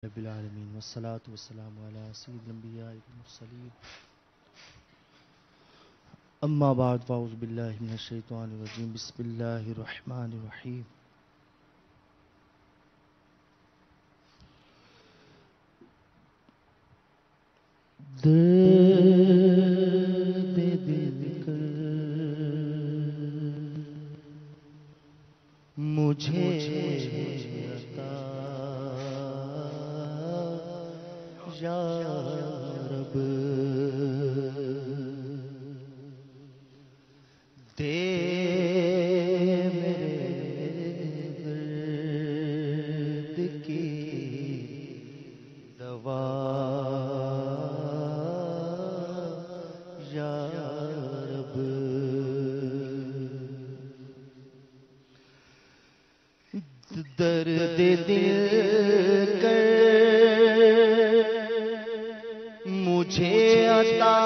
رب العالمین والصلاة والسلام علی سید الانبیاء والمرسلین اما بعد فاعوذ باللہ من الشیطان الرجیم بسم اللہ الرحمن الرحیم درد دل کر مجھے یا رب دے میرے درد کی دوا یا رب درد دل کر مجھے عطا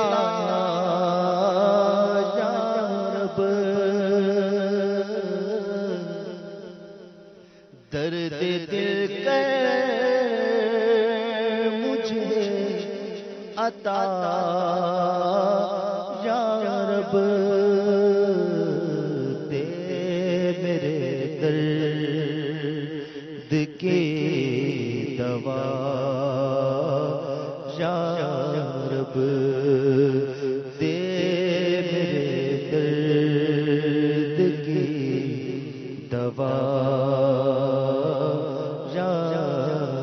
یا رب درد دل کر مجھے عطا یا رب دے میرے درد کی دوا یا رب دے میرے درد کی دوا یا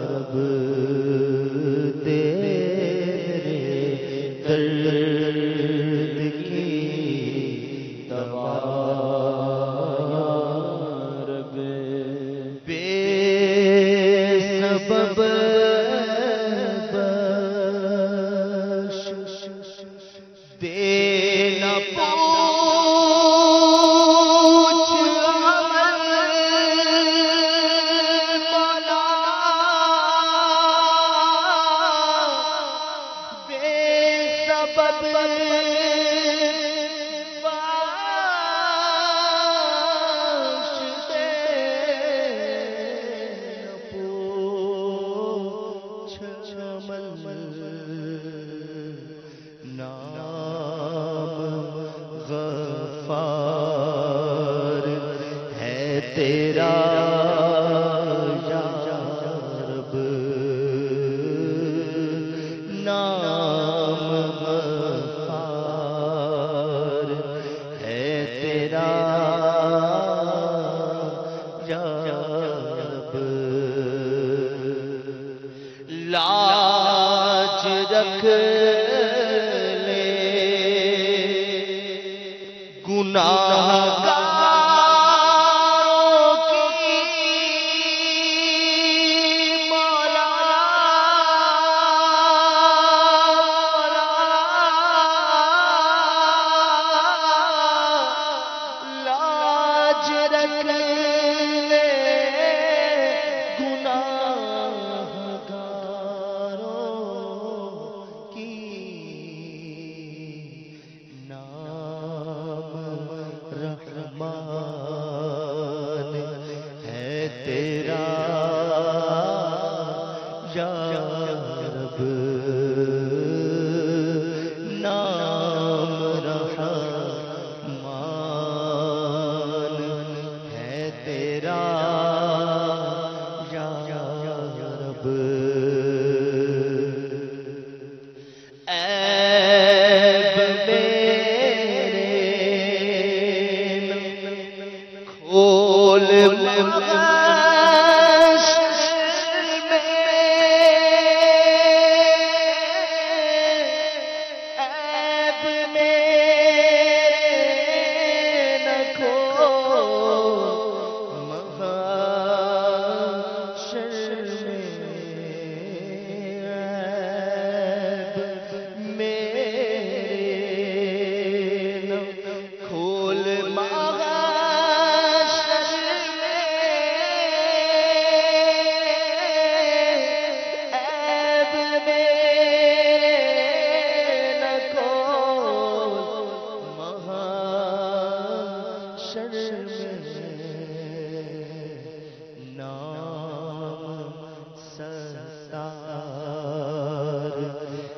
رب دے میرے درد کی دوا یا رب بے سبب تیرا یا رب نام غفار ہے تیرا یا رب لاج رکھ لے گناہ تیرا یا رب نام رحمان ہے تیرا یا رب عیب میرے کھول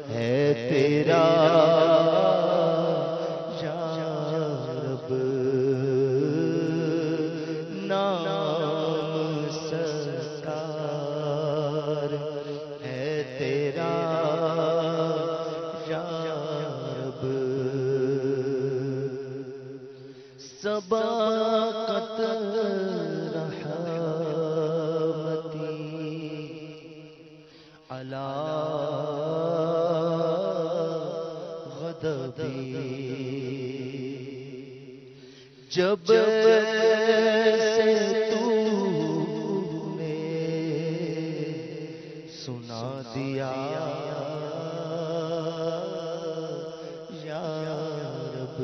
ہے تیرا یا رب، نام سرکار ہے تیرا یا رب، سبقت رحمتی علی غضبی، جب سے تو نے سنا دیا یا رب،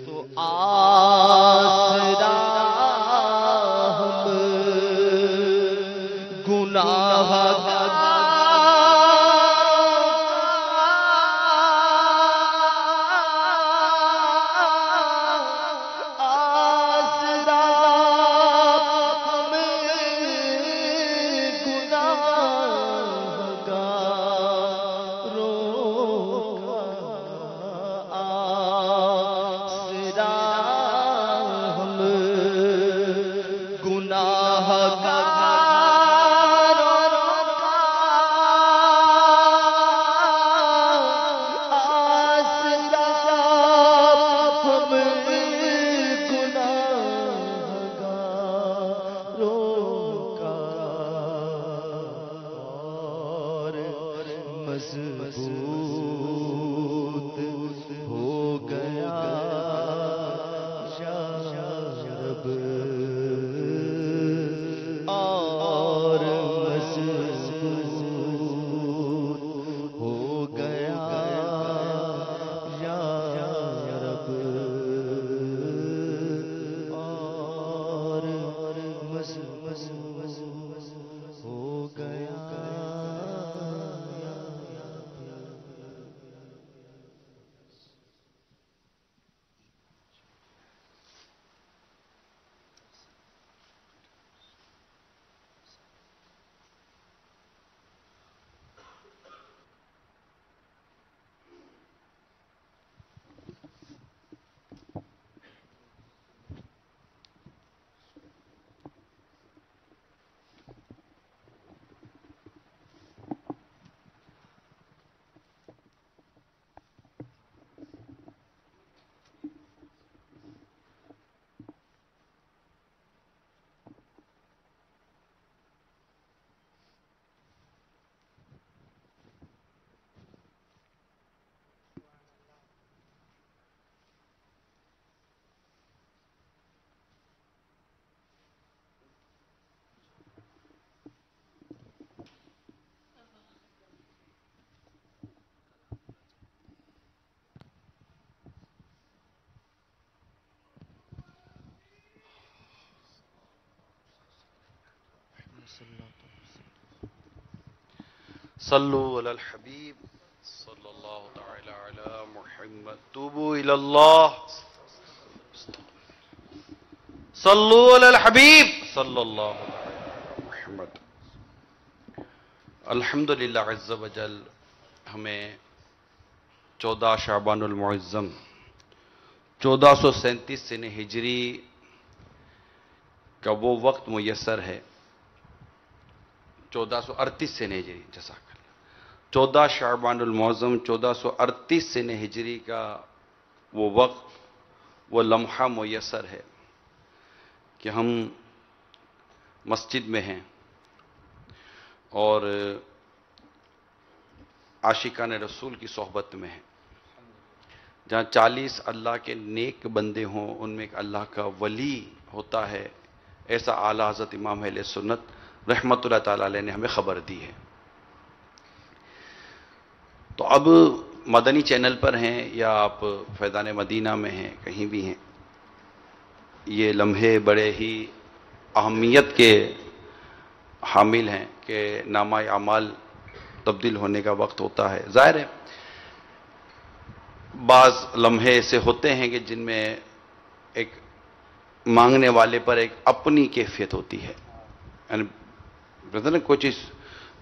تو آسرا ہم گناہ مضبوط ہو گیا یا رب، اور مضبوط ہو گیا یا رب، اور مضبوط ہو گیا. صلو علی الحبیب صلی اللہ تعالی علی محمد، توبو الی اللہ، صلو علی الحبیب صلی اللہ علی محمد. الحمدللہ عز و جل ہمیں 14 شعبان المعظم 1437 سن ہجری کا وہ وقت میسر ہے، 1438 سن ہجری، جزاک اللہ، 14 شعبان المعظم 1438 سن ہجری کا وہ وقت، وہ لمحہ میسر ہے کہ ہم مسجد میں ہیں اور عاشقان رسول کی صحبت میں ہیں، جہاں 40 اللہ کے نیک بندے ہوں، ان میں ایک اللہ کا ولی ہوتا ہے. ایسا اعلیٰ حضرت امام اہل سنت رحمت اللہ تعالیٰ علیہ نے ہمیں خبر دی ہے. تو اب مدنی چینل پر ہیں یا آپ فیضان مدینہ میں ہیں، کہیں بھی ہیں، یہ لمحے بڑے ہی اہمیت کے حامل ہیں کہ نامہ اعمال تبدیل ہونے کا وقت ہوتا ہے. ظاہر ہے بعض لمحے ایسے ہوتے ہیں کہ جن میں ایک مانگنے والے پر ایک اپنی کیفیت ہوتی ہے، یعنی کوئی چیز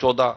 14,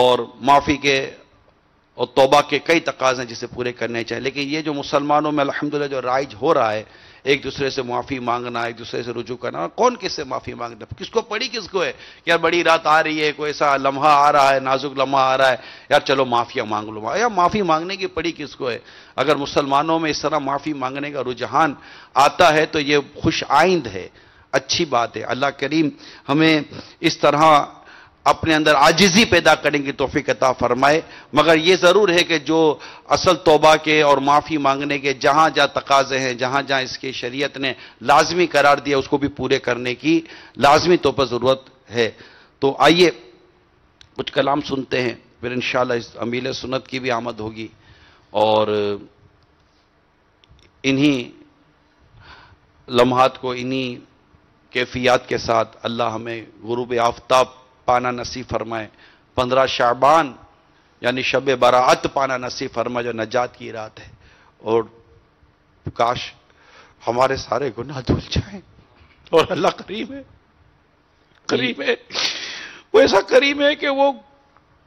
اور معافی کے اور توبہ کے کئی تقاضے ہیں جسے پورے کرنے چاہیے، لیکن یہ جو مسلمانوں میں الحمدللہ جو رائج ہو رہا ہے، ایک دوسرے سے معافی مانگنا، ایک دوسرے سے رجوع کرنا، کون کس سے معافی مانگنا، کس کو پڑی کس کو ہے، یار بڑی رات آ رہی ہے، کوئی ایسا لمحہ آ رہا ہے، نازک لمحہ آ رہا ہے، یار چلو معافیاں مانگ لو، یا معافی مانگنے کی پڑی کس کو ہے؟ اگر مسلمانوں میں اس طرح معافی مانگنے کا رجحان آتا ہے تو یہ خوش آئند ہے، اچھی بات ہے۔ اللہ کریم ہمیں اس طرح اپنے اندر عاجزی پیدا کرنے کی توفیق عطا فرمائے، مگر یہ ضرور ہے کہ جو اصل توبہ کے اور معافی مانگنے کے جہاں جہاں تقاضے ہیں، جہاں جہاں اس کی شریعت نے لازمی قرار دیا، اس کو بھی پورے کرنے کی لازمی طور پر ضرورت ہے۔ تو آئیے کچھ کلام سنتے ہیں، پھر انشاءاللہ اس امیل سنت کی بھی آمد ہوگی، اور انہی لمحات کو انہی کیفیات کے ساتھ اللہ ہمیں غروب آفتاب پانا نصیب فرمائے، 15 شعبان یعنی شب براعت پانا نصیب فرمائے جو نجات کی رات ہے، اور کاش ہمارے سارے گناہ دھل جائیں، اور اللہ کریم ہے، کریم ہے، وہ ایسا کریم ہے کہ وہ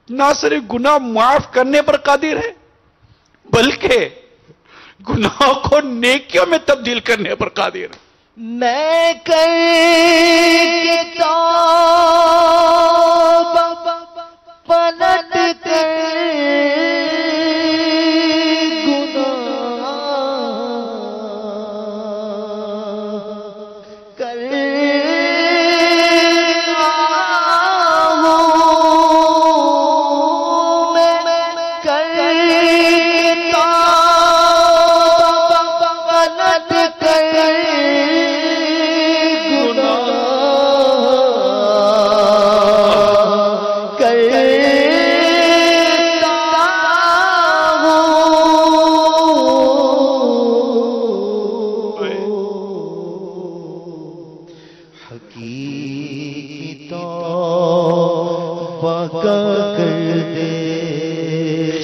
نہ صرف گناہ معاف کرنے پر قادر ہے بلکہ گناہوں کو نیکیوں میں تبدیل کرنے پر قادر ہے۔ میں کر پلٹ کر گناہ کر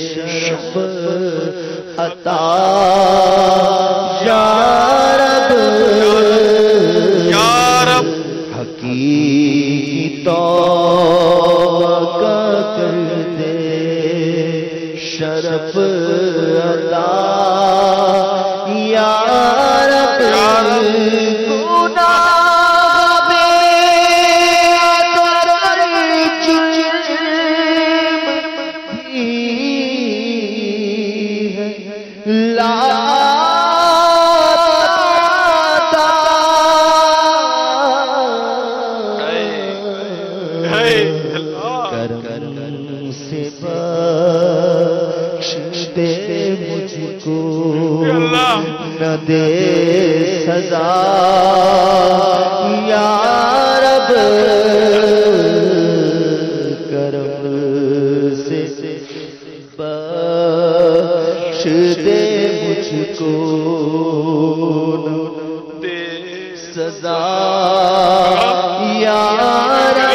شرف عطا یا رب، گناہ کرم سے بخش دے مجھ کو، نہ دے سزا یا رب، کرم سے بخش دے مجھ کو، نہ دے سزا یا رب،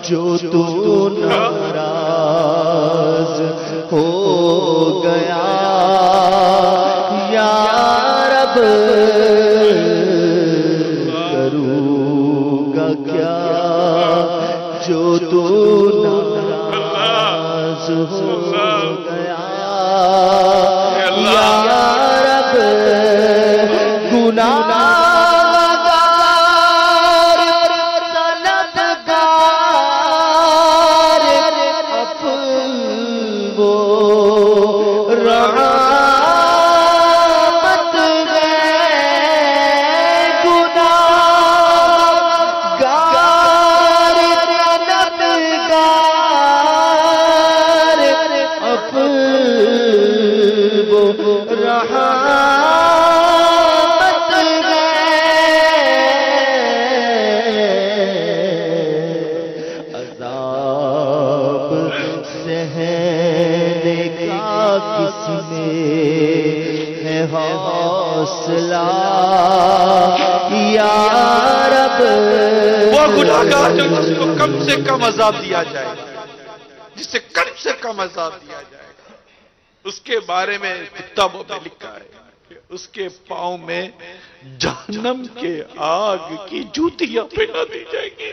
جو تو ناراض ہو گیا یا رب، کروں گا کیا جو تو ناراض ہو گیا یا رب، گناہ حوصلہ یا رب، وہ گناہگار جو جس کو کم سے کم عذاب دیا جائے گا، جسے کم سے کم عذاب دیا جائے گا، اس کے بارے میں کتابوں میں لکھا ہے کہ اس کے پاؤں میں جہنم کے آگ کی جوتیاں پہنا دی جائیں گی۔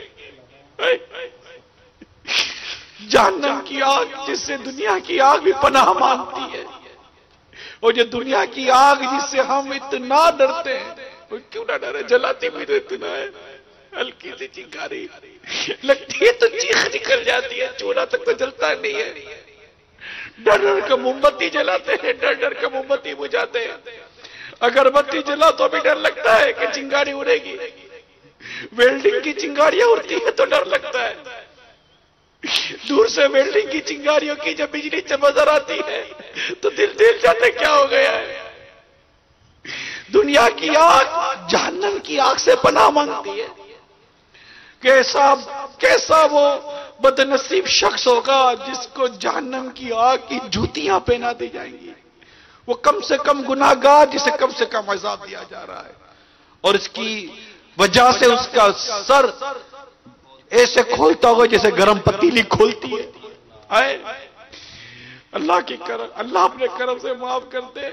جہنم کی آگ جس سے دنیا کی آگ بھی پناہ مانگتی ہے، اور یہ دنیا کی آگ جس سے ہم اتنا ڈرتے ہیں، وہ کیوں نہ ڈرے، جلاتی بھی اتنا ہے، ہلکی سی چنگاری لگتی ہے تو چیخ نکل جاتی ہے، چولہا تک تو جلتا نہیں ہے، ڈر ڈر کے موم بتی جلاتے ہیں، ڈر ڈر کے موم بتی بجھاتے ہیں، اگربتی جلا تو بھی ڈر لگتا ہے کہ چنگاری اڑے گی، ویلڈنگ کی چنگاریاں اڑتی ہیں تو ڈر لگتا ہے، دور سے ویلڈنگ کی چنگاریوں کی جب بجلی نظر آتی ہے تو دل جاتا ہے کیا ہو گیا ہے۔ دنیا کی آگ جہنم کی آگ سے پناہ مانگتی ہے۔ کیسا وہ بدنصیب شخص ہوگا جس کو جہنم کی آگ کی جوتیاں پہنا دی جائیں گی، وہ کم سے کم گناہگار جسے کم سے کم عذاب دیا جا رہا ہے، اور اس کی وجہ سے اس کا سر ایسے کھولتا ہوگا جیسے گرم پتیلی کھولتی ہے۔ آئے اللہ کی کرم، اللہ اپنے کرم سے معاف کر دے۔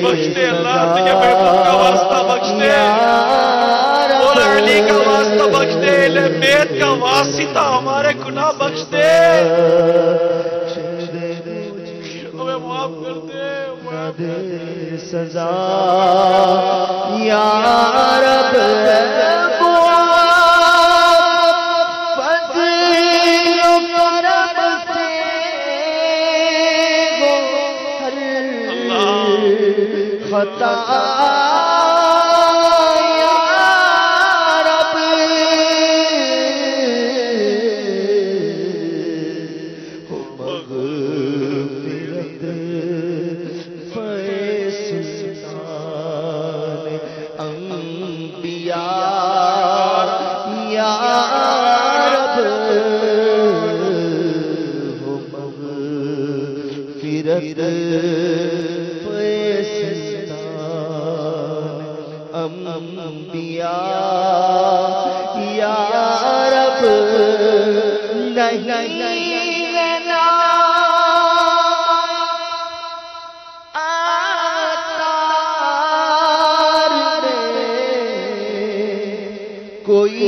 بخش دے اللہ، تجھے محبوب کا واسطہ بخش دے، مولا علی کا واسطہ بخش دے، اہل بیت کا واسطہ ہمارے گناہ بخش دے، ہمیں معاف کر دے، سزا یا رب، خطا یا رب، مغفرت فیضان انبیاء یا رب، مغفرت انبیاء یا رب، نہیں لینا آتار میں کوئی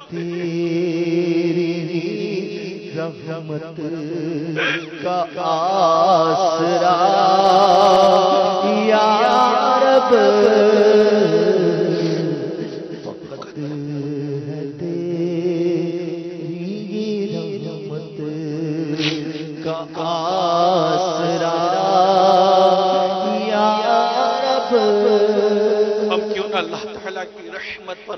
تیری رحمت کا آسرا یا رب، فقط ہے تیری رحمت کا آسرا یا رب۔ اب کیوں نہ اللہ تعالیٰ کی رحمت پر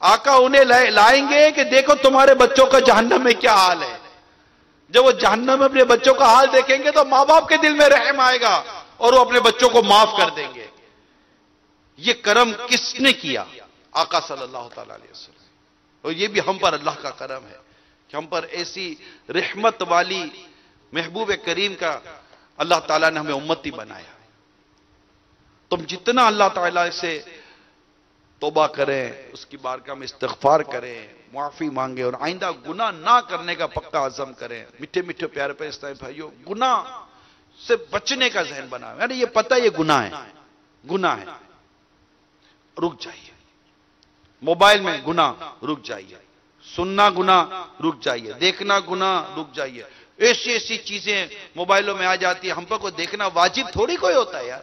آقا انہیں لائیں گے کہ دیکھو تمہارے بچوں کا جہنم میں کیا حال ہے. جب وہ جہنم میں اپنے بچوں کا حال دیکھیں گے تو ماں باپ کے دل میں رحم آئے گا اور وہ اپنے بچوں کو معاف کر دیں گے. یہ کرم کس نے کیا؟ آقا صلی اللہ تعالی علیہ وسلم. اور یہ بھی ہم پر اللہ کا کرم ہے کہ ہم پر ایسی رحمت والی محبوب کریم کا اللہ تعالیٰ نے ہمیں امتی بنایا. تم جتنا اللہ تعالیٰ سے توبہ کریں، اس کی بارگاہ میں استغفار کریں، معافی مانگیں اور آئندہ گناہ نہ کرنے کا پکا عزم کریں. میٹھے میٹھے پیارے پیارے بھائیوں، گناہ سے بچنے کا ذہن بنا. یعنی یہ پتہ یہ گناہ ہے، گناہ ہے، رک جائیے. موبائل میں گناہ، رک جائیے. سننا گناہ، رک جائیے. دیکھنا گناہ، رک جائیے. ایسی ایسی چیزیں موبائلوں میں آ جاتی ہیں، ہم پر کو دیکھنا واجب تھوڑی کوئی ہوتا ہے یار.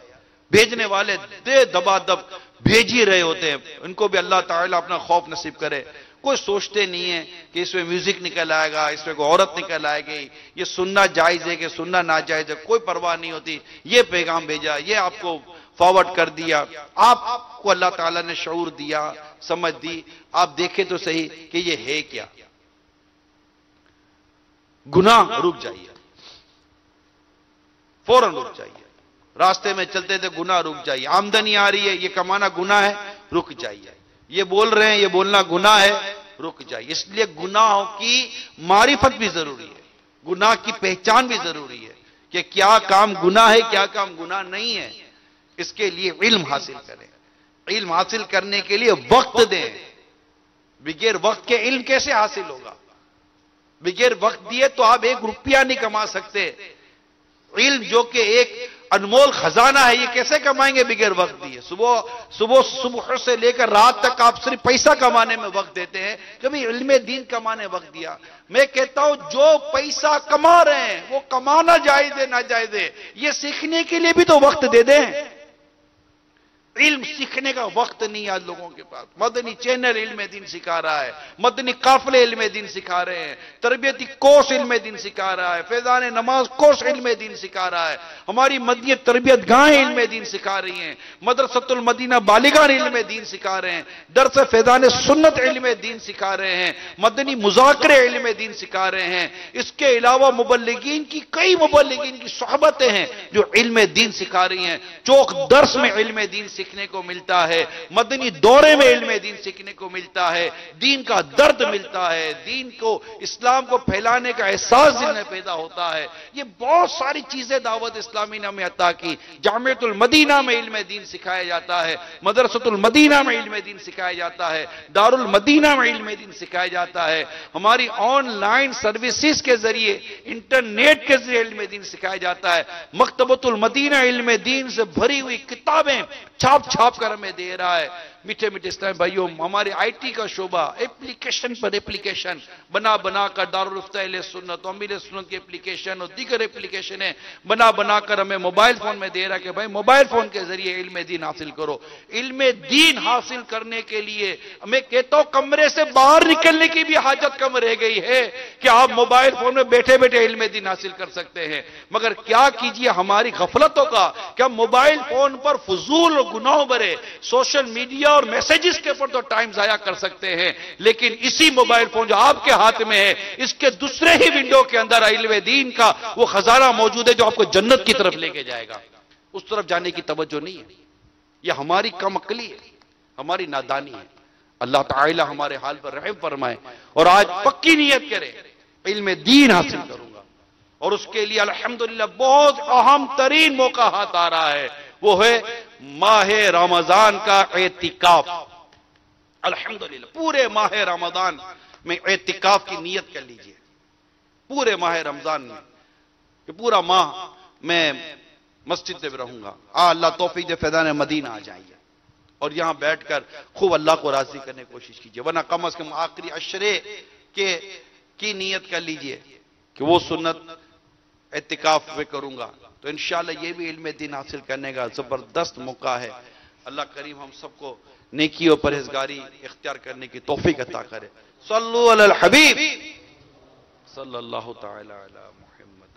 بھیجنے والے دے دبا دب بھیج ہی رہے ہوتے ہیں. ان کو بھی اللہ تعالیٰ اپنا خوف نصیب کرے. کوئی سوچتے نہیں ہے کہ اس میں میوزک نکل آئے گا، اس میں کوئی عورت نکل آئے گی، یہ سننا جائز ہے کہ سننا ناجائز ہے، کوئی پرواہ نہیں ہوتی. یہ پیغام بھیجا، یہ آپ کو فارورڈ کر دیا، آپ کو اللہ تعالیٰ نے شعور دیا، سمجھ دی. آپ دیکھیں تو صحیح کہ یہ ہے کیا. گناہ، رک جائیے، فوراً رک جائیے. راستے میں چلتے تھے، گناہ، رک جائیے. آمدنی آ رہی ہے، یہ کمانا گناہ ہے، رک جائیے. یہ بول رہے ہیں، یہ بولنا گناہ ہے، رک جائیے. اس لیے گناہوں کی معرفت بھی ضروری ہے، گناہ کی پہچان بھی ضروری ہے کہ کیا کام گناہ ہے، کیا کام گناہ نہیں ہے. اس کے لیے علم حاصل کریں. علم حاصل کرنے کے لیے وقت دیں. بغیر وقت کے علم کیسے حاصل ہوگا؟ بغیر وقت دیے تو آپ ایک روپیہ نہیں کما سکتے. علم جو کہ ایک انمول خزانہ ہے، یہ کیسے کمائیں گے بغیر وقت دیے؟ صبح سے لے کر رات تک آپ صرف پیسہ کمانے میں وقت دیتے ہیں، کبھی علم دین کمانے وقت دیا؟ میں کہتا ہوں جو پیسہ کما رہے ہیں وہ کمانا جائز ہے ناجائز ہے، یہ سیکھنے کے لیے بھی تو وقت دے دیں. علم سیکھنے کا وقت نہیں ہے آج لوگوں کے پاس. مدنی چینل علم دین سکھا رہا ہے، مدنی قافلے علم دین سکھا رہے ہیں، تربیتی کورس علم دین سکھا رہا ہے، فیضان نماز کورس علم دین سکھا رہا ہے، ہماری مدنی تربیت گاہیں علم دین سکھا رہی ہیں، مدرسۃ المدینہ بالیگان علم دین سکھا رہے ہیں، درس فیضان سنت علم دین سکھا رہے ہیں، مدنی مذاکرے علم دین سکھا رہے ہیں. اس کے علاوہ مبلغین کی کئی مبلغین کی صحبتیں ہیں جو علم دین سکھا رہی ہیں. چوک درس میں علم دین سیکھنے کو ملتا ہے، مدنی دورے میں علم دین سیکھنے کو ملتا ہے، دین کا درد ملتا ہے، دین کو، اسلام کو پھیلانے کا احساس دل میں پیدا ہوتا ہے. یہ بہت ساری چیزیں دعوت اسلامی نے ہمیں عطا کی. جامعۃ المدینہ میں علم دین سکھایا جاتا ہے، مدرسۃ المدینہ میں علم دین سکھایا جاتا ہے، دار المدینہ میں علم دین سکھایا جاتا ہے. ہماری آن لائن سروسز کے ذریعے، انٹرنیٹ کے ذریعے علم دین سکھایا جاتا ہے. مکتبۃ المدینہ علم دین سے بھری ہوئی کتابیں چھاپ کر ہمیں دے رہا ہے. میٹھے میٹھے اسلام بھائیوں، ہمارے آئی ٹی کا شعبہ ایپلیکیشن پر ایپلیکیشن بنا کر دارالفتہ اہل سنت، امیر سنت کی ایپلیکیشن اور دیگر ایپلیکیشنیں بنا کر ہمیں موبائل فون میں دے رہا ہے کہ بھائی موبائل فون کے ذریعے علم دین حاصل کرو. علم دین حاصل کرنے کے لیے میں کہتا ہوں کمرے سے باہر نکلنے کی بھی حاجت کم رہ گئی ہے کہ آپ موبائل فون میں بیٹھے بیٹھے علم دین حاصل کر سکتے ہیں. مگر کیا کیجئے ہماری غفلتوں کا کہ ہم موبائل فون پر فضول اور گناہوں بھرے سوشل میڈیا اور میسیجز کے اوپر تو ٹائم ضائع کر سکتے ہیں، لیکن اسی موبائل فون جو آپ کے ہاتھ میں ہے، اس کے دوسرے ہی ونڈو کے اندر علم دین کا وہ خزانہ موجود ہے جو آپ کو جنت کی طرف لے کے جائے گا. اس طرف جانے کی توجہ نہیں ہے. یہ ہماری کم عقلی ہے، ہماری نادانی ہے. اللہ تعالی ہمارے حال پر رحم فرمائے اور آج پکی نیت کرے علم دین حاصل کروں گا. اور اس کے لیے الحمدللہ بہت اہم ترین موقع ہاتھ آ رہا ہے، وہ ہے ماہ رمضان کا اعتکاف. الحمدللہ پورے ماہ رمضان میں اعتکاف کی نیت کر لیجئے. پورے ماہ رمضان میں کہ پورا ماہ میں مسجد میں رہوں گا. اللہ توفیق دے، فیضان مدینہ آ جائیے اور یہاں بیٹھ کر خوب اللہ کو راضی کرنے کی کوشش کیجئے. ورنہ کم از کم آخری عشرے کی نیت کر لیجئے کہ وہ سنت اعتکاف میں کروں گا. تو انشاءاللہ یہ بھی علم دین حاصل کرنے کا زبردست موقع ہے. اللہ کریم ہم سب کو نیکی اور پرہیزگاری اختیار کرنے کی توفیق عطا کرے. صلو علی الحبیب صلی اللہ تعالی علی محمد.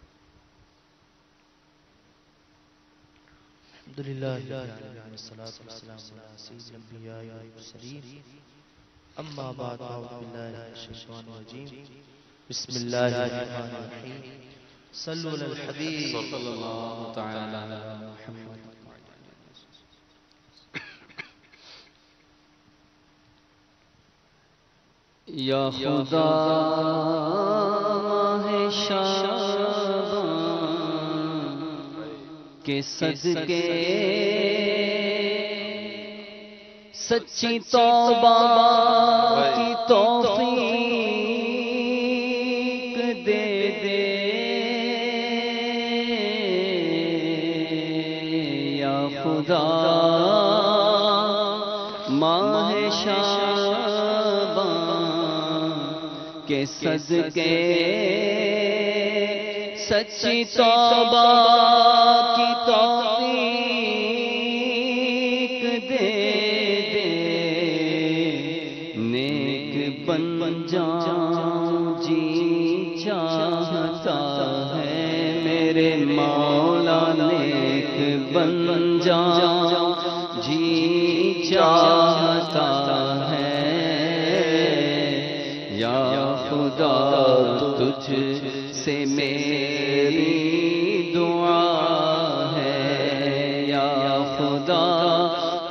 الحمدللہ والصلاة والسلام علی سید الانبیاء والمرسلین. اما بعد اعوذ باللہ من الشیطان الرجیم بسم اللہ الرحمن الرحیم صلو علی الحبیب صلی اللہ تعالی علی محمد. یا خدا ماہ شعبان کے صدقے سچی توبہ کی توفیق دے دے. یا خدا ماہ شعبان کے صدقے سچی توبہ کی توفیق دے دے. نیک بن جاؤں جی چاہتا ہے میرے مولا. نیک بن جاؤں جی چاہتا ہے. یا خدا تجھ سے میری دعا ہے. یا خدا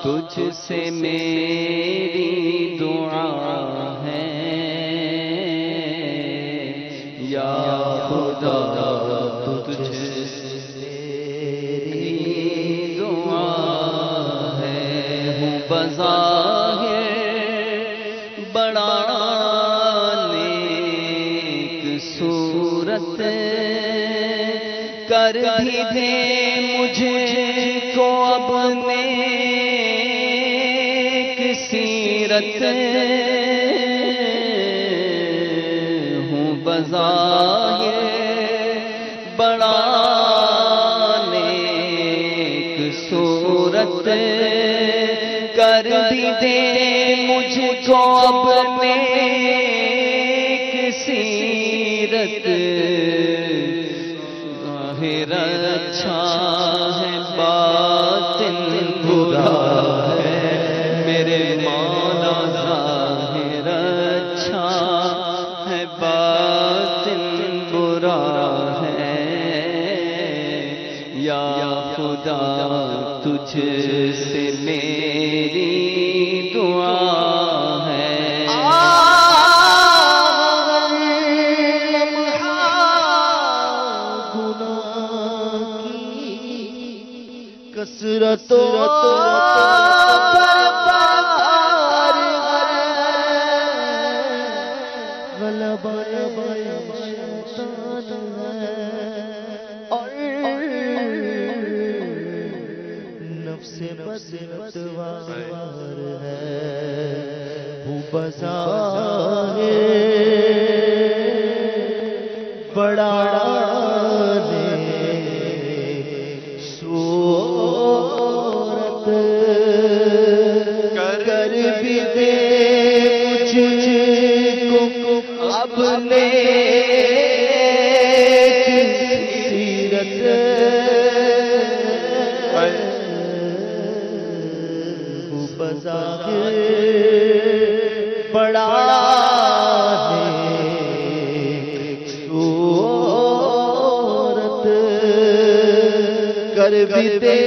تجھ سے میری دعا ہے. یا خدا تجھ سے میری دعا ہے. ہوں بظاہر بڑا نیک صورت کر بھی دے مجھے کو اب نیک سیرت. ہوں بظاہر بڑا نیک صورت کر بھی دے مجھ کو اب نیک سیرت. ظاہر اچھا ہے باطن برا ہے میرے مولا. ظاہر اچھا ہے باطن برا ہے. یا خدا تجھ سے میری دعا ہے. کثرت غلبہ شیطان ہے اور نفس بدبار ہے. ہوں بظاہر بڑا کر بھی دے مجھ کو اب نیک سیرت. بظاہر بڑا نیک صورت کر بھی دے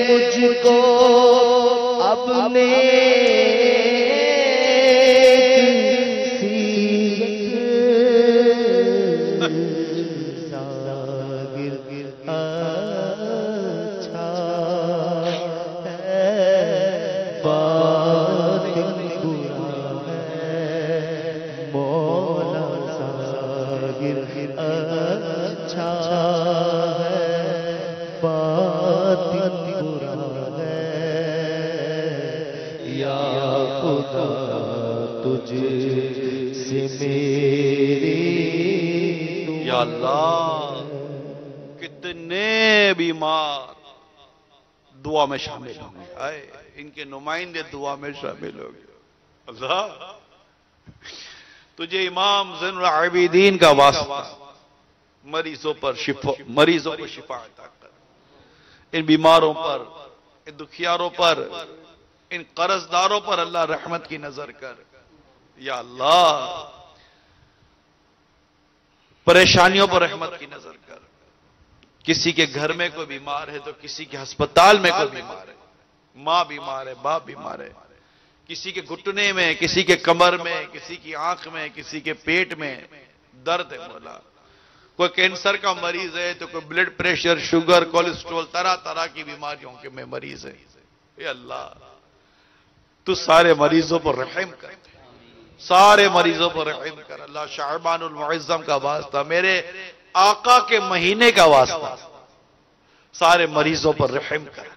مجھ کو اب نیک سیرت. ظاہر اچھا ہے باطن برا ہے مولا. ظاہر اچھا ہے باطن برا ہے. یا خدا تجھ سے میری یا اللہ کتنے بیمار دعا میں شامل ہوں گے. آئے ان کے نمائندے دعا میں شامل ہوں گے. اللہ تجھے امام زین العابدین کا واسطہ مریضوں پر شفا عطا کر. ان بیماروں پر، ان دکھیاروں پر، ان قرض داروں پر اللہ رحمت کی نظر کر. یا اللہ پریشانیوں پر رحمت کی نظر کر. کسی کے گھر میں کوئی بیمار ہے تو کسی کے ہسپتال میں کوئی بیمار ہے، ماں بیمار ہے، باپ بیمار ہے، کسی کے گھٹنے میں، کسی کے کمر میں، کسی کی آنکھ میں، کسی کے پیٹ میں درد ہے مولا. کوئی کینسر کا مریض ہے تو کوئی بلڈ پریشر، شوگر، کولیسٹرول، طرح طرح کی بیماریوں کے میں مریض ہے. اے اللہ تو سارے مریضوں پر رحم کر، سارے مریضوں پر رحم کر. اللہ شعبان المعظم کا واسطہ، میرے آقا کے مہینے کا واسطہ، سارے مریضوں پر رحم کر.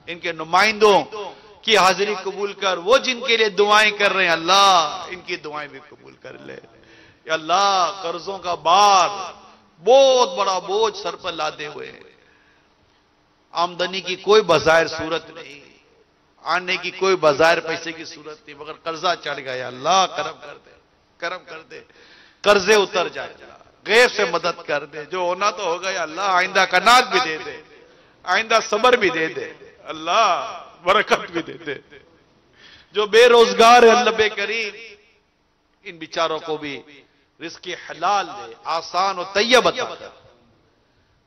ان کے نمائندوں کی حاضری قبول کر. وہ جن کے لیے دعائیں کر رہے ہیں اللہ ان کی دعائیں بھی قبول کر لے. یا اللہ قرضوں کا بار بہت بڑا بوجھ سر پر لادے ہوئے ہیں. آمدنی کی کوئی بظاہر صورت نہیں، آنے کی کوئی بظاہر پیسے کی صورت نہیں، مگر قرضہ چڑھ گیا. یا اللہ کرم کر دے، کرم کر دے، قرضے اتر جائے، غیب سے مدد کر دے. جو ہونا تو ہوگا یا اللہ آئندہ کنات بھی دے دے، آئندہ صبر بھی دے دے، اللہ برکت بھی دے دے. جو بے روزگار ہے اللہ بے کریم ان بیچاروں کو بھی رزق حلال دے، آسان و طیب عطا کر.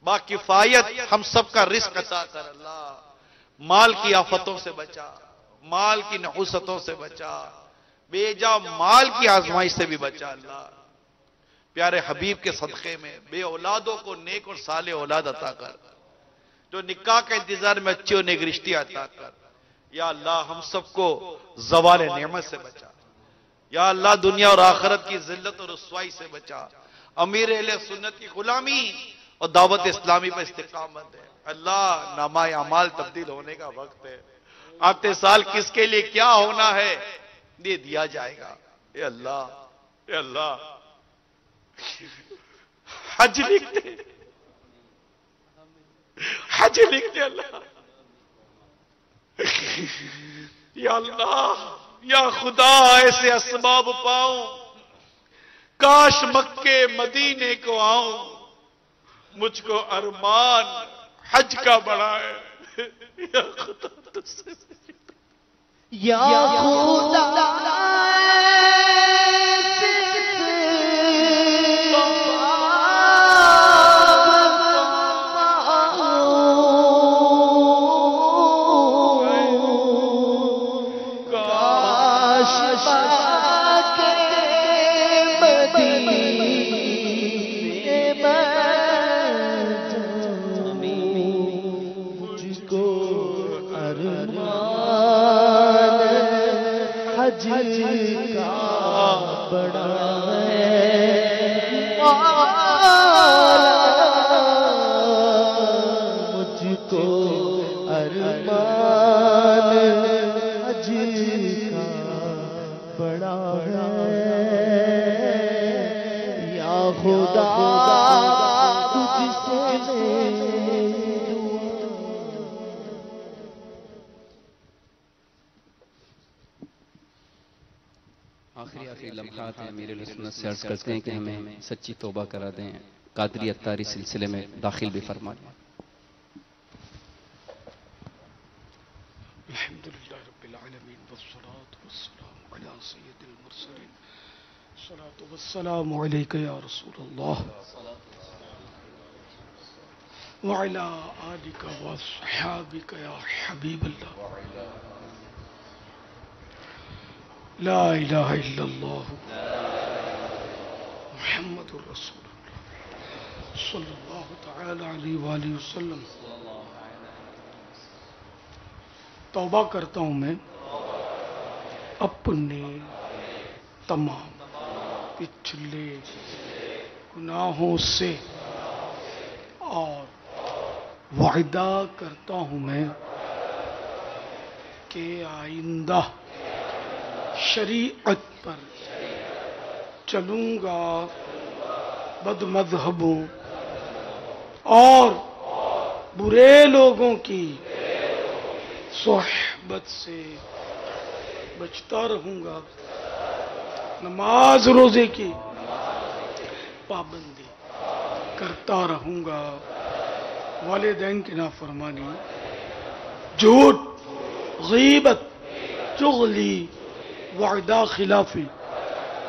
با کفایت ہم سب کا رزق عطا کر. اللہ مال کی آفتوں سے بچا، مال کی نحوستوں سے بچا، بے جا مال کی آزمائش سے بھی بچا. اللہ پیارے حبیب کے صدقے میں بے اولادوں کو نیک اور صالح اولاد عطا کر. جو نکاح کے انتظار میں اچھی اور نیک رشتے عطا کر. یا اللہ ہم سب کو زوال نعمت سے بچا. یا اللہ دنیا اور آخرت کی ذلت اور رسوائی سے بچا. امیر اہل سنت کی غلامی اور دعوت اسلامی پر استقامت ہے. اللہ نامہ اعمال تبدیل ہونے کا وقت ہے. آتے سال کس کے لیے کیا ہونا ہے یہ دیا جائے گا. اے اللہ، اے اللہ حج لکھتے، حج لکھتے اللہ. یا اللہ، یا خدا ایسے اسباب پاؤں، کاش مکے مدینے کو آؤں. مجھ کو ارمان حج کا بڑا ہے. یا خدا تجھ سے یا خدا آخری لمحات ہیں میرے سنت سے عرض کرتے ہیں کہ ہمیں سچی توبہ کرا دیں، قادری اتاری سلسلے میں داخل بھی فرما دیں. الحمدللہ رب العالمین والصلاة والسلام علی سید المرسلین. الصلاة والسلام علیک یا رسول اللہ وعلی آلک وصحابک یا حبیب اللہ. لا الہ الا اللہ محمد الرسول اللہ صلی اللہ تعالی علیہ وآلہ وسلم. توبہ کرتا ہوں میں اپنے تمام پچھلے گناہوں سے، اور وعدہ کرتا ہوں میں کہ آئندہ شریعت پر چلوں گا، بد مذہبوں اور برے لوگوں کی صحبت سے بچتا رہوں گا، نماز روزے کی پابندی کرتا رہوں گا، والدین کی نافرمانی، جھوٹ، غیبت، چغلی، وعدہ خلافی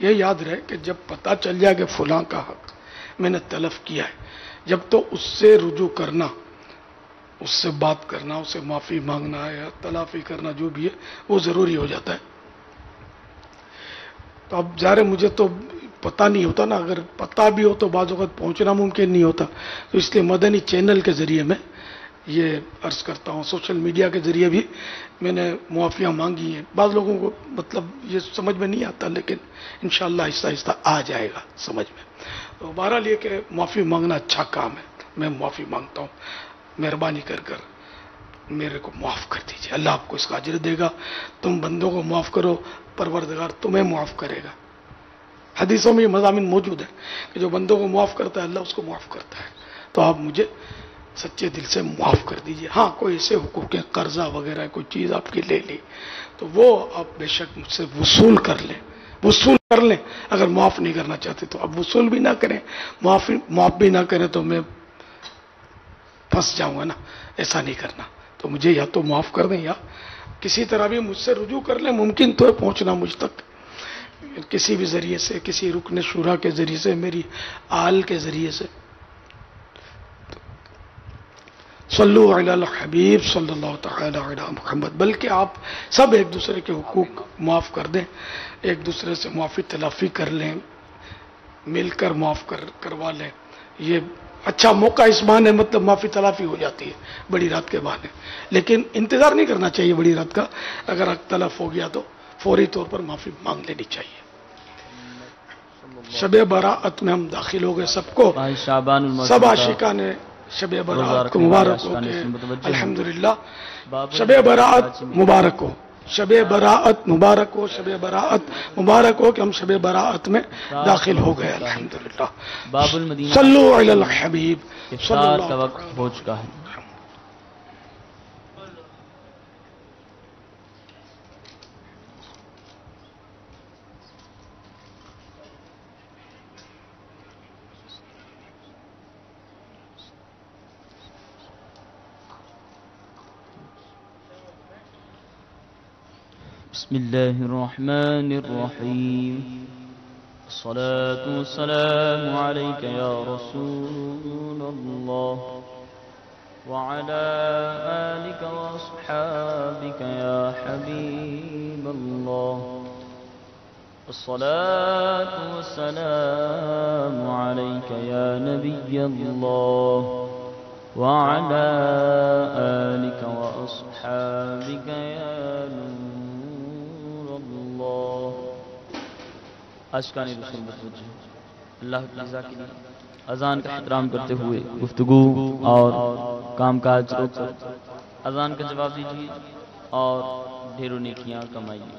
یہ یاد رہے کہ جب پتہ چل جائے کہ فلاں کا حق میں نے تلف کیا ہے، جب تو اس سے رجوع کرنا، اس سے بات کرنا، اسے معافی مانگنا یا تلافی کرنا جو بھی ہے وہ ضروری ہو جاتا ہے۔ تو اب ظاہر ہے مجھے تو پتہ نہیں ہوتا نا، اگر پتہ بھی ہو تو بعض اوقات پہنچنا ممکن نہیں ہوتا، تو اس لیے مدنی چینل کے ذریعے میں یہ عرض کرتا ہوں، سوشل میڈیا کے ذریعے بھی میں نے معافیاں مانگی ہیں۔ بعض لوگوں کو مطلب یہ سمجھ میں نہیں آتا، لیکن انشاءاللہ آہستہ آہستہ آ جائے گا سمجھ میں۔ تو بہرحال یہ کہ معافی مانگنا اچھا کام ہے، میں معافی مانگتا ہوں، مہربانی کر کر میرے کو معاف کر دیجیے، اللہ آپ کو اس کا اجر دے گا۔ تم بندوں کو معاف کرو، پروردگار تمہیں معاف کرے گا۔ حدیثوں میں یہ مضامین موجود ہے کہ جو بندوں کو معاف کرتا ہے اللہ اس کو معاف کرتا ہے۔ تو آپ مجھے سچے دل سے معاف کر دیجئے۔ ہاں کوئی ایسے حقوق ہیں، قرضہ وغیرہ کوئی چیز آپ کی لے لی تو وہ آپ بے شک مجھ سے وصول کر لیں، اگر معاف نہیں کرنا چاہتے تو اب وصول بھی نہ کریں، معاف بھی نہ کریں تو میں پھنس جاؤں گا نا، ایسا نہیں کرنا۔ تو مجھے یا تو معاف کر دیں یا کسی طرح بھی مجھ سے رجوع کر لیں، ممکن تو ہے پہنچنا مجھ تک کسی بھی ذریعے سے، کسی رکن شورا کے ذریعے سے، میری آل کے ذریعے سے۔ صلو علی الحبیب صلی اللہ تعالی علی محمد۔ بلکہ آپ سب ایک دوسرے کے حقوق معاف کر دیں، ایک دوسرے سے معافی تلافی کر لیں، مل کر معاف کروا لیں۔ یہ اچھا موقع اس بہانے مطلب معافی تلافی ہو جاتی ہے بڑی رات کے بہانے، لیکن انتظار نہیں کرنا چاہیے بڑی رات کا۔ اگر حق تلف ہو گیا تو فوری طور پر معافی مانگ لینی چاہیے۔ شب براءت میں ہم داخل ہو گئے، سب عاشقاں نے شب براءت کو مبارک ہو کہ الحمدللہ شب براءت مبارک ہو، شب براءت مبارک ہو، شب براءت مبارک ہو کہ ہم شب براءت میں داخل ہو گئے الحمدللہ۔ باب المدینہ صلو علی الحبیب صلی افطار اللہ کا علیہ وقت ہو چکا ہے۔ بسم الله الرحمن الرحيم، الصلاة والسلام عليك يا رسول الله وعلى آلك وأصحابك يا حبيب الله، الصلاة والسلام عليك يا نبي الله وعلى آلك وأصحابك يا نور اللہ۔ اشکان رسول متوجہ اللہ کی رضا کے لیے اذان کا احترام کرتے ہوئے گفتگو اور کام کاج روک کر اذان کا جواب دیجیے اور ڈھیروں نیکیاں کمائیے۔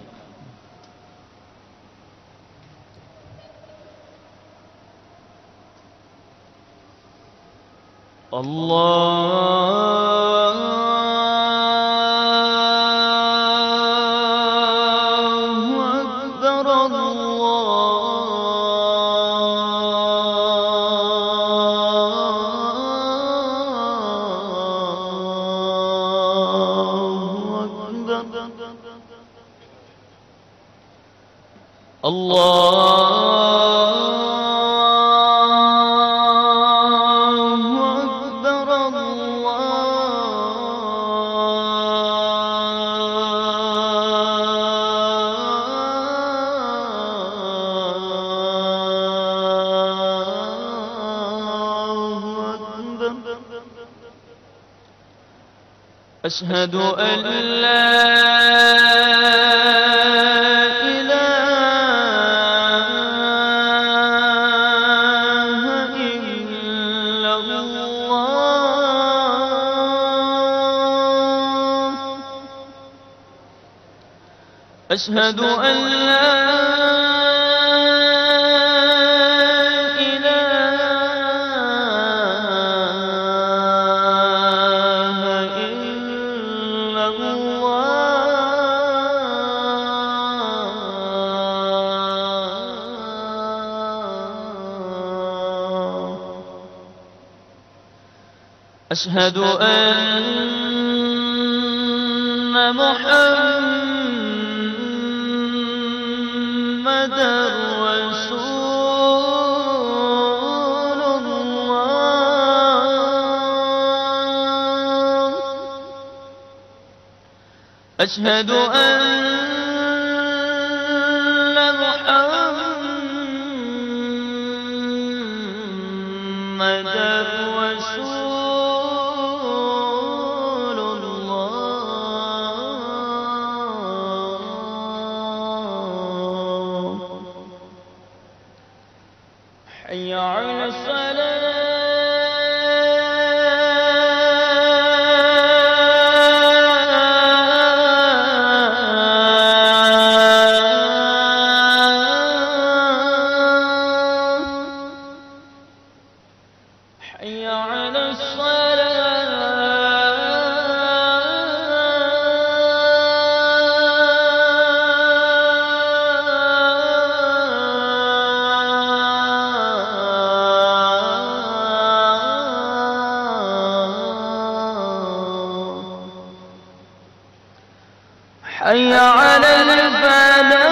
أشهد أن لا إله إلا الله، أشهد أن لا أشهد أن محمدًا أشهد أن محمدا رسول الله. حي على الصلاة. حي على حي على الفلاح.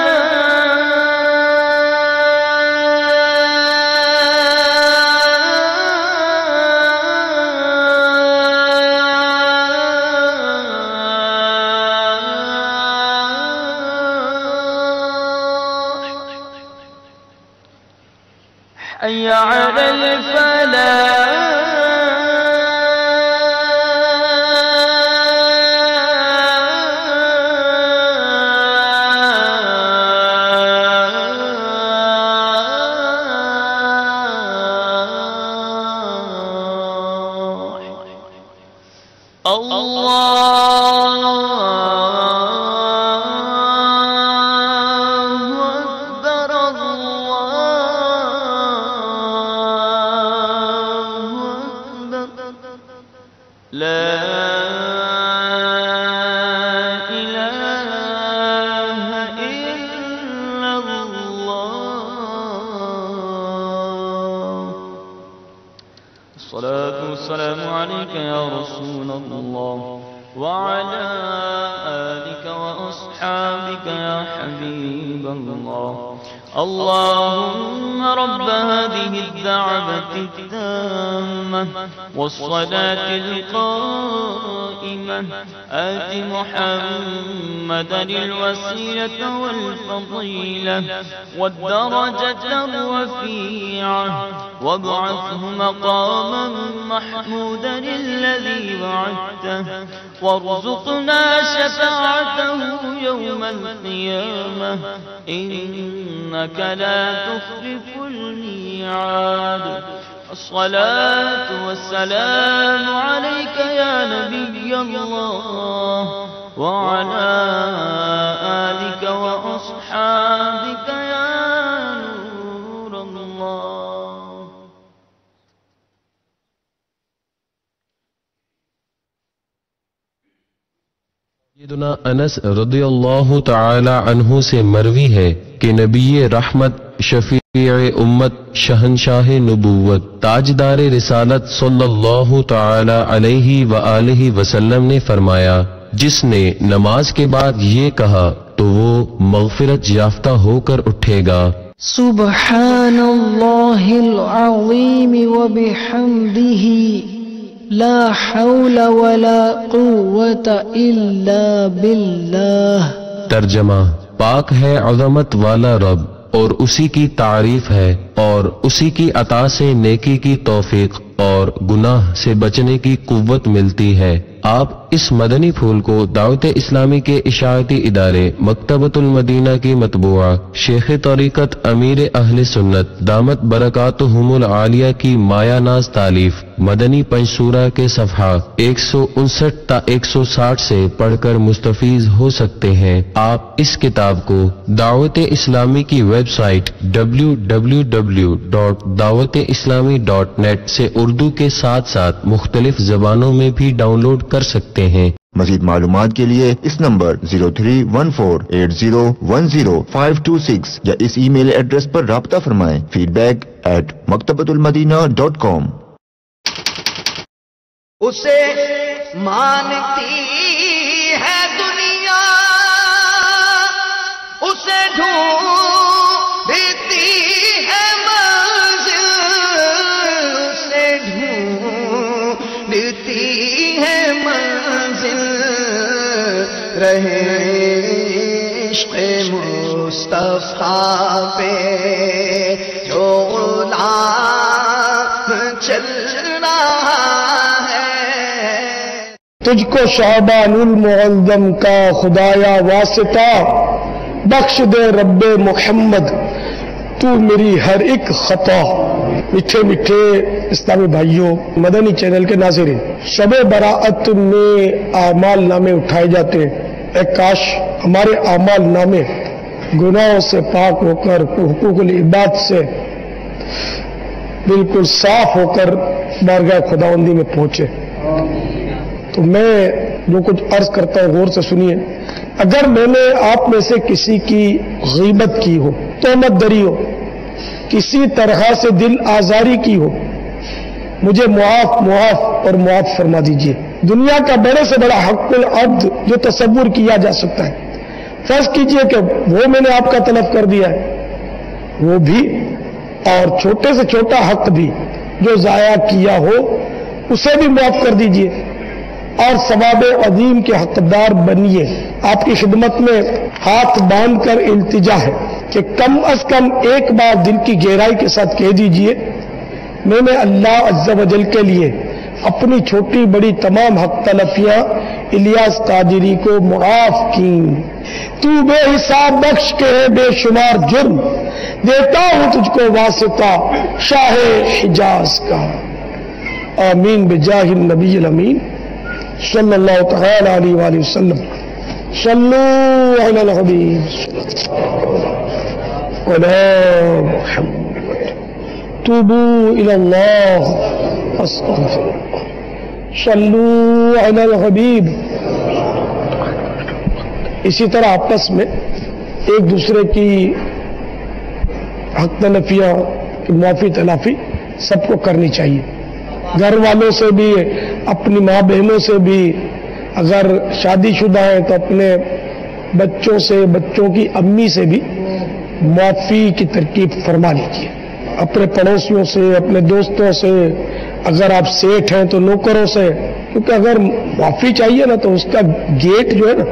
حي على الفلاح. الصلاة والسلام عليك يا رسول الله وعلى آلك وأصحابك يا حبيب الله. اللهم رب هذه الدعوة التامة والصلاة القائمة آت محمدا الوسيلة والفضيلة والدرجة الرفيعة وابعثه مقاما محمودا الذي وعدته وارزقنا شفاعته يوم القيامة إنك لا تخلف الميعاد. الصلاة والسلام عليك يا نبي الله وعلى آلك وأصحابك يا نور الله. سیدنا انس رضی اللہ تعالی عنہ سے مروی ہے کہ نبی رحمت شفیع امت شہنشاہ نبوت تاجدار رسالت صلی اللہ تعالی علیہ وآلہ وسلم نے فرمایا جس نے نماز کے بعد یہ کہا تو وہ مغفرت یافتہ ہو کر اٹھے گا. سبحان اللہ العظیم وبحمدہ لا حول ولا قوة الا باللہ. ترجمہ: پاک ہے عظمت والا رب اور اسی کی تعریف ہے اور اسی کی عطا سے نیکی کی توفیق اور گناہ سے بچنے کی قوت ملتی ہے. آپ اس مدنی پھول کو دعوت اسلامی کے اشاعتی ادارے مکتبۃ المدینہ کی مطبوعہ شیخ طریقت امیر اہل سنت دامت برکاتہم العالیہ کی مایہ ناز تالیف مدنی پنجسورہ کے صفحہ 159 تا 160 سے پڑھ کر مستفیض ہو سکتے ہیں. آپ اس کتاب کو دعوت اسلامی کی ویب سائٹ www.dawatislami.net سے اردو کے ساتھ ساتھ مختلف زبانوں میں بھی ڈاؤن لوڈ کر سکتے ہیں. مزید معلومات کے لیے اس نمبر 031480100526 یا اس ای میل ایڈریس پر رابطہ فرمائیں. feedback@maktabatulmadina.com. اسے مانتی ہے دنیا اسے ڈھونڈتی ہے منزل اسے ڈھونڈتی ہے منزل رہے عشق مصطفیٰ پہ جو غلام چل رہا ہے. تجھ کو شعبان المعظم کا خدایا واسطہ بخش دے رب محمد تو میری ہر ایک خطا. میٹھے میٹھے اسلامی بھائیوں، مدنی چینل کے ناظرین، شب براءت میں اعمال نامے اٹھائے جاتے ہیں. اے کاش ہمارے اعمال نامے گناہوں سے پاک ہو کر، حقوق العباد سے بالکل صاف ہو کر بارگاہ خداوندی میں پہنچے. تو میں جو کچھ عرض کرتا ہوں غور سے سنیے. اگر میں نے آپ میں سے کسی کی غیبت کی ہو، تہمت دری ہو، کسی طرح سے دل آزاری کی ہو، مجھے معاف اور معاف فرما دیجیے. دنیا کا بڑے سے بڑا حق العبد جو تصور کیا جا سکتا ہے، فرض کیجئے کہ وہ میں نے آپ کا تلف کر دیا ہے، وہ بھی، اور چھوٹے سے چھوٹا حق بھی جو ضائع کیا ہو اسے بھی معاف کر دیجیے اور ثواب عظیم کے حقدار بنیے. آپ کی خدمت میں ہاتھ باندھ کر التجا ہے کہ کم از کم ایک بار دل کی گہرائی کے ساتھ کہہ دیجئے میں نے اللہ عز و جل کے لیے اپنی چھوٹی بڑی تمام حق تلفیاں الیاس قادری کو معاف کی. تو بے حساب بخش کے ہے بے شمار جرم، دیتا ہوں تجھ کو واسطہ شاہ حجاز کا. آمین بجاہ النبی الامین صلی اللہ تعالی علیہ وآلہ وسلم. صلو علی الحبیب وعلی محمد. توبو الی اللہ استغفر اللہ. صلو علی الحبیب. اسی طرح آپس میں ایک دوسرے کی حق تلفیاں کی معافی تلافی سب کو کرنی چاہیے. گھر والوں سے بھی، اپنی ماں بہنوں سے بھی، اگر شادی شدہ ہیں تو اپنے بچوں سے، بچوں کی امی سے بھی معافی کی ترکیب فرما لیجیے. اپنے پڑوسیوں سے، اپنے دوستوں سے، اگر آپ سیٹھ ہیں تو نوکروں سے، کیونکہ اگر معافی چاہیے نا تو اس کا گیٹ جو ہے نا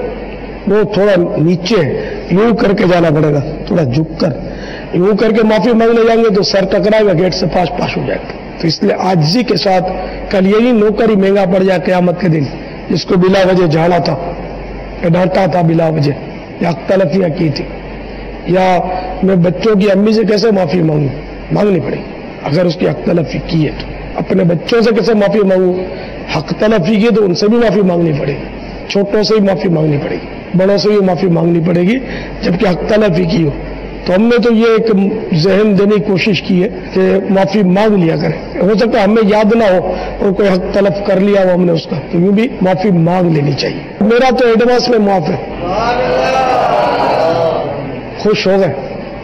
وہ تھوڑا نیچے ہے، یوں کر کے جانا پڑے گا، تھوڑا جھک کر یوں کر کے معافی مانگنے جائیں گے تو سر ٹکرائے گا، گیٹ سے پاس ہو جائے گا. تو اس لیے عاجزی کے ساتھ، کل یہی نوکر ہی مہنگا پڑ جائے قیامت کے دن، جس کو بلا وجہ جھاڑا تھا، ڈانٹا تھا بلا وجہ، یا تلفیاں کی تھی، یا میں بچوں کی امی سے کیسے معافی مانگوں؟ مانگنی پڑے گی. اگر اس کی حق تلفی کی ہے تو اپنے بچوں سے کیسے معافی مانگوں؟ حق تلفی کی تو ان سے بھی معافی مانگنی پڑے گی، چھوٹوں سے بھی معافی مانگنی پڑے گی، بڑوں سے بھی معافی مانگنی پڑے گی، جبکہ حق تلفی کی ہو. تو ہم نے تو یہ ایک ذہن دینے کی کوشش کی ہے کہ معافی مانگ لیا کریں. ہو سکتا ہے ہمیں یاد نہ ہو اور کوئی حق تلف کر لیا ہو ہم نے اس کا، تو یوں بھی معافی مانگ لینی چاہیے. میرا تو ایڈوانس میں معاف ہے، خوش ہو گئے.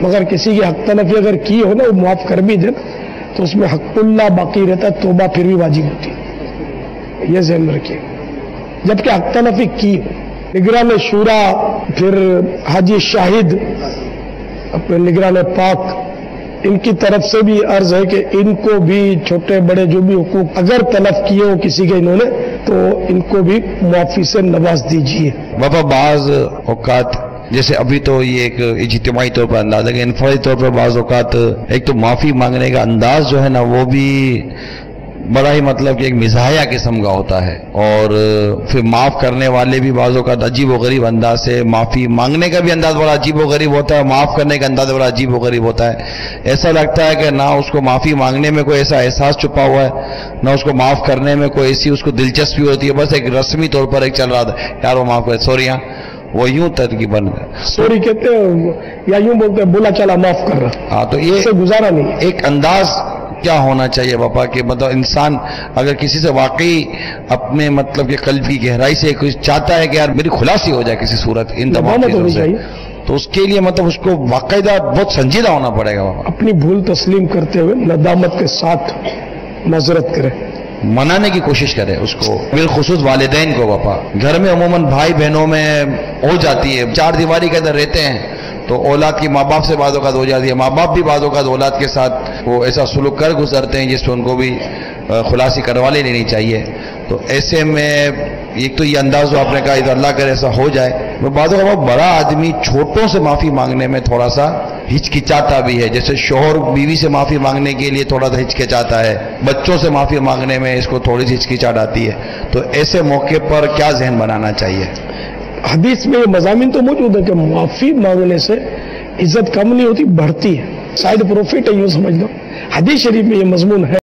مگر کسی کی حق تلفی اگر کی ہو نا، وہ معاف کر بھی دے نا، تو اس میں حق اللہ باقی رہتا ہے، توبہ پھر بھی واجب ہوتی ہے. یہ ذہن میں رکھیے. جبکہ حق تلفی کی ہو، نگران شورا، پھر حاجی شاہد، اپنے نگران پاک، ان کی طرف سے بھی عرض ہے کہ ان کو بھی چھوٹے بڑے جو بھی حقوق اگر تلف کیے ہو کسی کے انہوں نے، تو ان کو بھی معافی سے نواز دیجیے. بابا بعض اوقات جیسے ابھی تو یہ ایک اجتماعی طور پر انداز ہے کہ انفرادی طور پر بعض اوقات ایک تو معافی مانگنے کا انداز جو ہے نا وہ بھی بڑا ہی مطلب کہ ایک مزاحیہ قسم کا ہوتا ہے، اور پھر معاف کرنے والے بھی بعض اوقات عجیب و غریب انداز سے، معافی مانگنے کا بھی انداز بڑا عجیب و غریب ہوتا ہے، معاف کرنے کا انداز بڑا عجیب و غریب ہوتا ہے. ایسا لگتا ہے کہ نہ اس کو معافی مانگنے میں کوئی ایسا احساس چھپا ہوا ہے، نہ اس کو معاف کرنے میں کوئی ایسی اس کو دلچسپی ہوتی ہے، بس ایک رسمی طور پر ایک چل رہا تھا یار وہ معاف کر، سوری ہاں، وہ یوں ترکیباً سوری کہتے ہیں یا یوں بولتے ہیں بولا چلا معاف کر رہا. ہاں تو یہ گزارا نہیں. ایک انداز کیا ہونا چاہیے باپا کہ مطلب انسان اگر کسی سے واقعی اپنے مطلب کہ قلب کی گہرائی سے کچھ چاہتا ہے کہ یار میری خلاصی ہو جائے کسی صورت ان تمام چیزوں سے، تو اس کے لیے مطلب اس کو باقاعدہ بہت سنجیدہ ہونا پڑے گا بابا. اپنی بھول تسلیم کرتے ہوئے ندامت کے ساتھ معذرت کرے، منانے کی کوشش کرے اس کو، بالخصوص والدین کو. باپا گھر میں عموماً بھائی بہنوں میں ہو جاتی ہے، چار دیواری کے اندر رہتے ہیں تو اولاد کی ماں باپ سے بعض اوقات ہو جاتی ہے، ماں باپ بھی بعض اوقات اولاد کے ساتھ وہ ایسا سلوک کر گزرتے ہیں جس سے ان کو بھی خلاصی کروا لینی چاہیے. تو ایسے میں ایک تو یہ انداز جو آپ نے کہا ادھر اللہ کرے ایسا ہو جائے، میں بعض اوقات بڑا آدمی چھوٹوں سے معافی مانگنے میں تھوڑا سا ہچکچاتا بھی ہے، جیسے شوہر بیوی سے معافی مانگنے کے لیے تھوڑا سا ہچکچاتا ہے، بچوں سے معافی مانگنے میں اس کو تھوڑی سی ہچکچاہٹ آتی ہے، تو ایسے موقع پر کیا ذہن بنانا چاہیے؟ حدیث میں یہ مضامین تو موجود ہے کہ معافی مانگنے سے عزت کم نہیں ہوتی، بڑھتی ہے، سائیڈ پروفٹ ہے یوں سمجھ لو، حدیث شریف میں یہ مضمون ہے۔